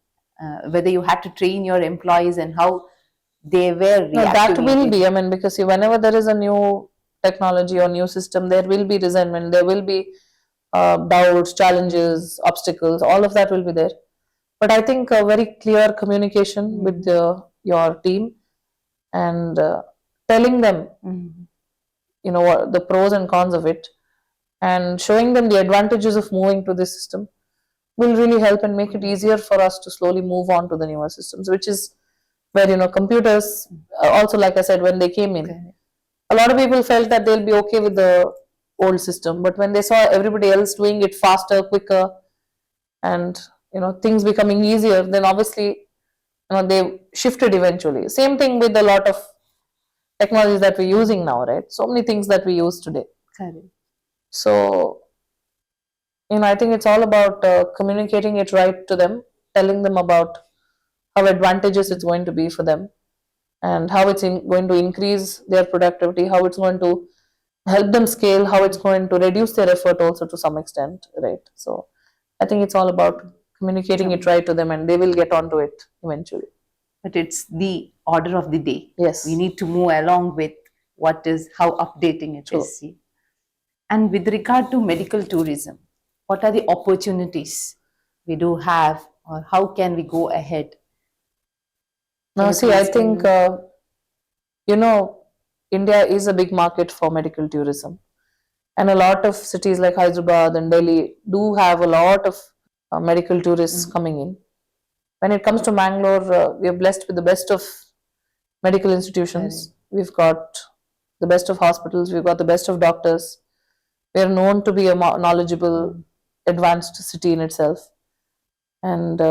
whether you had to train your employees and how they were no, that reacting. will be, I mean, because see, whenever there is a new technology or new system, there will be resentment, there will be doubts, challenges, obstacles, all of that will be there. But I think a very clear communication with your team, and telling them, what the pros and cons of it, and showing them the advantages of moving to this system will really help and make it easier for us to slowly move on to the newer systems, which is where computers also, like I said, when they came in, a lot of people felt that they'll be okay with the old system, but when they saw everybody else doing it faster, quicker, and things becoming easier, then obviously they shifted eventually. Same thing with a lot of technologies that we're using now, right? So many things that we use today. Correct. So I think it's all about communicating it right to them, telling them about how advantageous it's going to be for them, and how it's going to increase their productivity, how it's going to help them scale, how it's going to reduce their effort also to some extent, right? So I think it's all about communicating it right to them, and they will get onto it eventually. But it's the order of the day. Yes. We need to move along with how updating it is. See. And with regard to medical tourism, what are the opportunities we do have, or how can we go ahead? Now, see, I think, India is a big market for medical tourism. And a lot of cities like Hyderabad and Delhi do have a lot of medical tourists coming in. When it comes to Mangalore, we are blessed with the best of medical institutions. We've got the best of hospitals. We've got the best of doctors. We are known to be a knowledgeable, advanced city in itself. And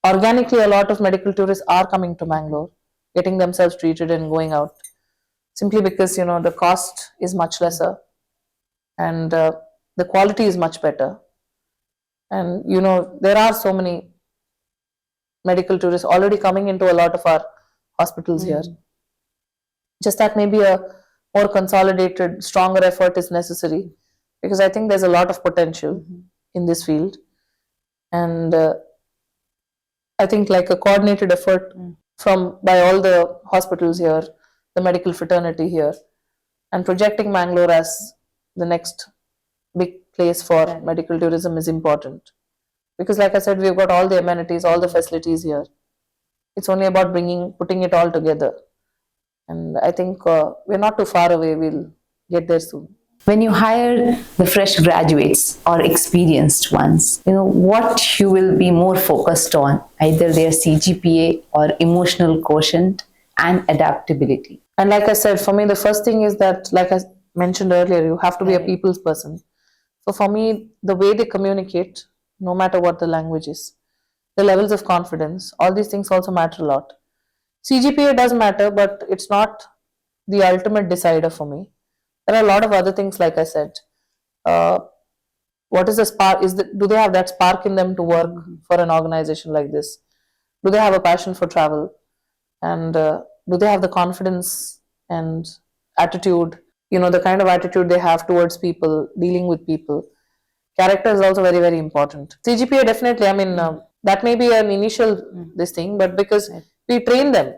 organically, a lot of medical tourists are coming to Mangalore, getting themselves treated and going out, simply because the cost is much lesser and the quality is much better. And there are so many medical tourists already coming into a lot of our hospitals here. Just that maybe a more consolidated, stronger effort is necessary, because I think there's a lot of potential in this field. And I think like a coordinated effort from by all the hospitals here, the medical fraternity here, and projecting Mangalore as the next big place for medical tourism is important. Because like I said, we've got all the amenities, all the facilities here. It's only about putting it all together. And I think we're not too far away. We'll get there soon. When you hire the fresh graduates or experienced ones, what you will be more focused on, either their CGPA or emotional quotient and adaptability. And like I said, for me, the first thing is that, like I mentioned earlier, you have to be a people's person. So for me, the way they communicate, no matter what the language is, the levels of confidence, all these things also matter a lot. CGPA does matter, but it's not the ultimate decider for me. There are a lot of other things, like I said. What is the spark? Do they have that spark in them to work for an organization like this? Do they have a passion for travel? And do they have the confidence and attitude, the kind of attitude they have towards people, dealing with people? Character is also very, very important. CGPA definitely, I mean, that may be an initial this thing, but because we train them,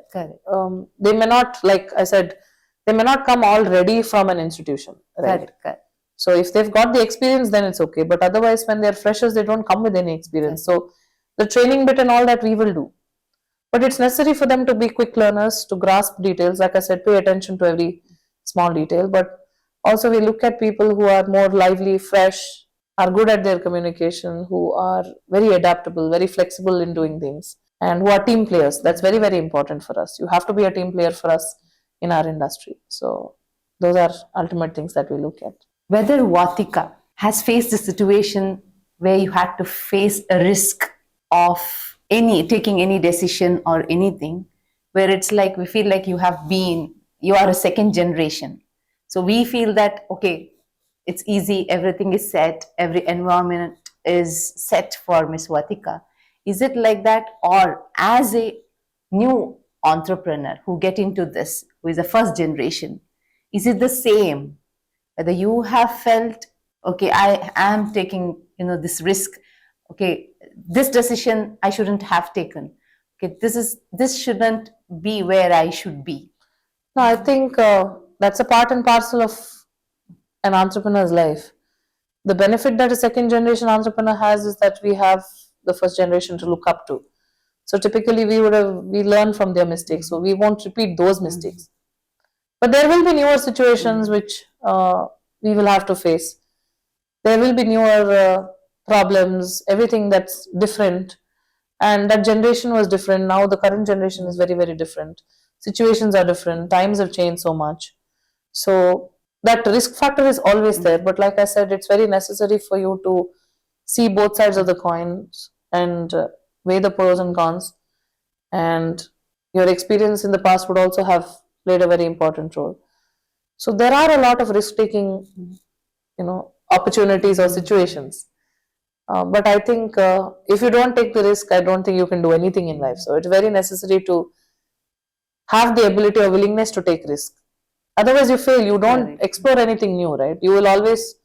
they may not, like I said, they may not come all ready from an institution. Right? Correct. So if they've got the experience, then it's okay. But otherwise, when they're freshers, they don't come with any experience. So the training bit and all that we will do. But it's necessary for them to be quick learners, to grasp details. Like I said, pay attention to every small detail. But also we look at people who are more lively, fresh, are good at their communication, who are very adaptable, very flexible in doing things, and who are team players. That's very, very important for us. You have to be a team player for us in our industry. So those are ultimate things that we look at. Whether Vatika has faced a situation where you had to face a risk of taking any decision or anything, where it's like we feel like you are a second generation. So we feel that, okay, it's easy, everything is set, every environment is set for Miss Vatika. Is it like that? Or as a new entrepreneur who get into this, who is a first generation, is it the same? Whether you have felt, okay, I am taking this risk, okay, this decision I shouldn't have taken, okay, this shouldn't be where I should be. No, I think that's a part and parcel of an entrepreneur's life. The benefit that a second generation entrepreneur has is that we have the first generation to look up to. So typically we learn from their mistakes, so we won't repeat those mistakes. But there will be newer situations which we will have to face. There will be newer problems, everything that's different. And that generation was different. Now the current generation is very, very different. Situations are different. Times have changed so much. So that risk factor is always there. But like I said, it's very necessary for you to see both sides of the coins and weigh the pros and cons. And your experience in the past would also have played a very important role. So there are a lot of risk-taking, opportunities or situations. But I think if you don't take the risk, I don't think you can do anything in life. So it's very necessary to have the ability or willingness to take risk. Otherwise, you fail. You don't explore anything new, right? You will always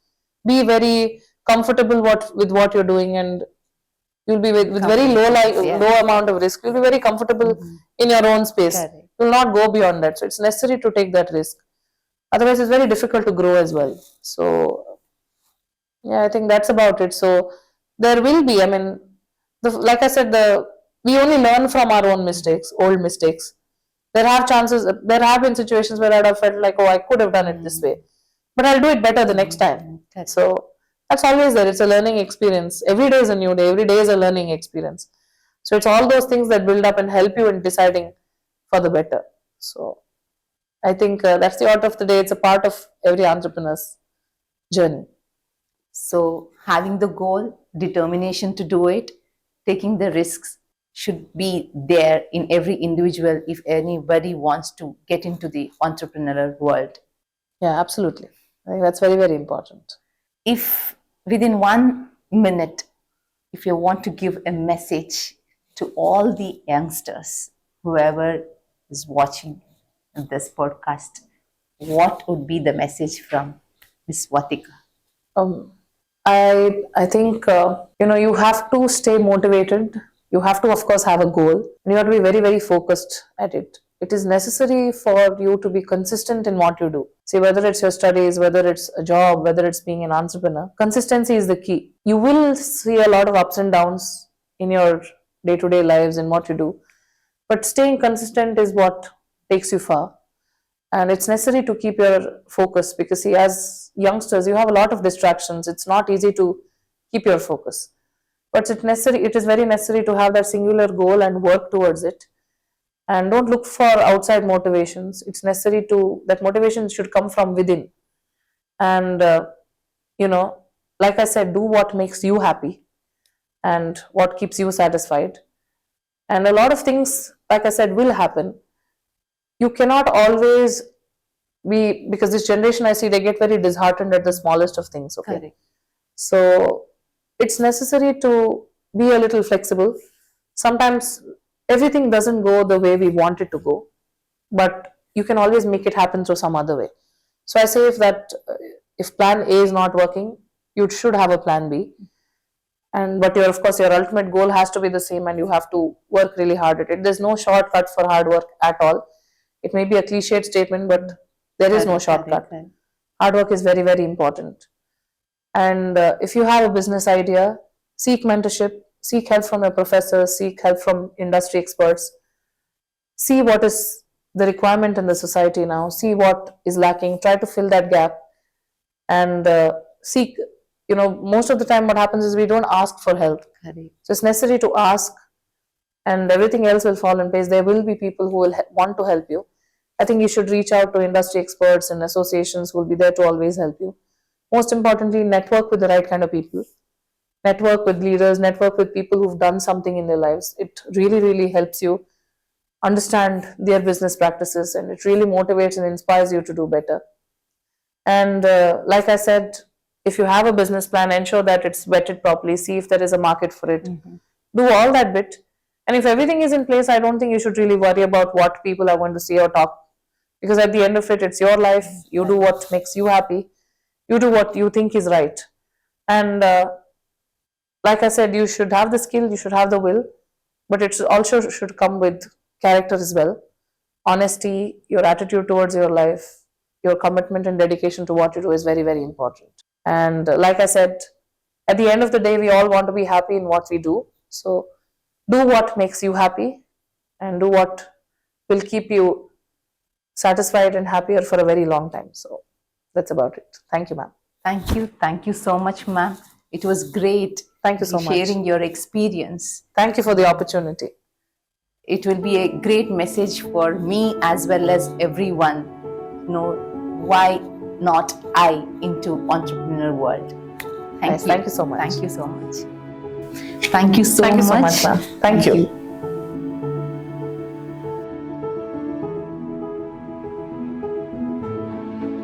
be very comfortable with what you're doing, and you'll be with very low amount of risk. You'll be very comfortable in your own space. You'll not go beyond that. So it's necessary to take that risk. Otherwise, it's very difficult to grow as well. So yeah, I think that's about it. So there will be, I mean, like I said, we only learn from our own mistakes, old mistakes. There have been situations where I'd have felt like, oh, I could have done it this way, but I'll do it better the next time. So that's always there. It's a learning experience. Every day is a new day. Every day is a learning experience. So it's all those things that build up and help you in deciding for the better. So I think that's the art of the day. It's a part of every entrepreneur's journey. So having the goal, determination to do it, taking the risks should be there in every individual if anybody wants to get into the entrepreneurial world. Yeah, absolutely. I think that's very, very important. If within 1 minute if you want to give a message to all the youngsters, whoever is watching this podcast, what would be the message from Miss Vatika? Um, I think you have to stay motivated. You have to, of course, have a goal, and you have to be very, very focused at it. It is necessary for you to be consistent in what you do. See, whether it's your studies, whether it's a job, whether it's being an entrepreneur, consistency is the key. You will see a lot of ups and downs in your day-to-day lives and what you do, but staying consistent is what takes you far. And it's necessary to keep your focus because, see, as youngsters, you have a lot of distractions. It's not easy to keep your focus, but it is very necessary to have that singular goal and work towards it. And don't look for outside motivations. It's necessary that motivation should come from within. And you know like I said, do what makes you happy and what keeps you satisfied. And a lot of things, like I said, will happen. You cannot always be, because this generation, I see, they get very disheartened at the smallest of things. Okay. Correct. So it's necessary to be a little flexible. Sometimes everything doesn't go the way we want it to go, but you can always make it happen through some other way. So I say, if plan A is not working, you should have a plan B. And but of course, your ultimate goal has to be the same, and you have to work really hard at it. There's no shortcut for hard work at all. It may be a cliched statement, but there is no shortcut. Hard work is very, very important. And if you have a business idea, seek mentorship, seek help from your professors, seek help from industry experts. See what is the requirement in the society now, see what is lacking, try to fill that gap, and seek. Most of the time what happens is we don't ask for help. Correct. So it's necessary to ask, and everything else will fall in place. There will be people who will want to help you. I think you should reach out to industry experts and associations who will be there to always help you. Most importantly, network with the right kind of people. Network with leaders, network with people who've done something in their lives. It really, really helps you understand their business practices, and it really motivates and inspires you to do better. And like I said, if you have a business plan, ensure that it's vetted properly, see if there is a market for it. Do all that bit. And if everything is in place, I don't think you should really worry about what people are going to see or talk. Because at the end of it, it's your life. You do what makes you happy. You do what you think is right. And like I said, you should have the skill, you should have the will, but it also should come with character as well. Honesty, your attitude towards your life, your commitment and dedication to what you do is very, very important. And like I said, at the end of the day, we all want to be happy in what we do. So do what makes you happy and do what will keep you satisfied and happier for a very long time. So that's about it. Thank you, ma'am. Thank you. Thank you so much, ma'am. It was great. Thank you so much. Sharing your experience. Thank you for the opportunity. It will be a great message for me as well as everyone. Why not I into entrepreneur world? Thank you so much. Thank you so much. Thank you so much. Thank you so much, ma'am. Thank you.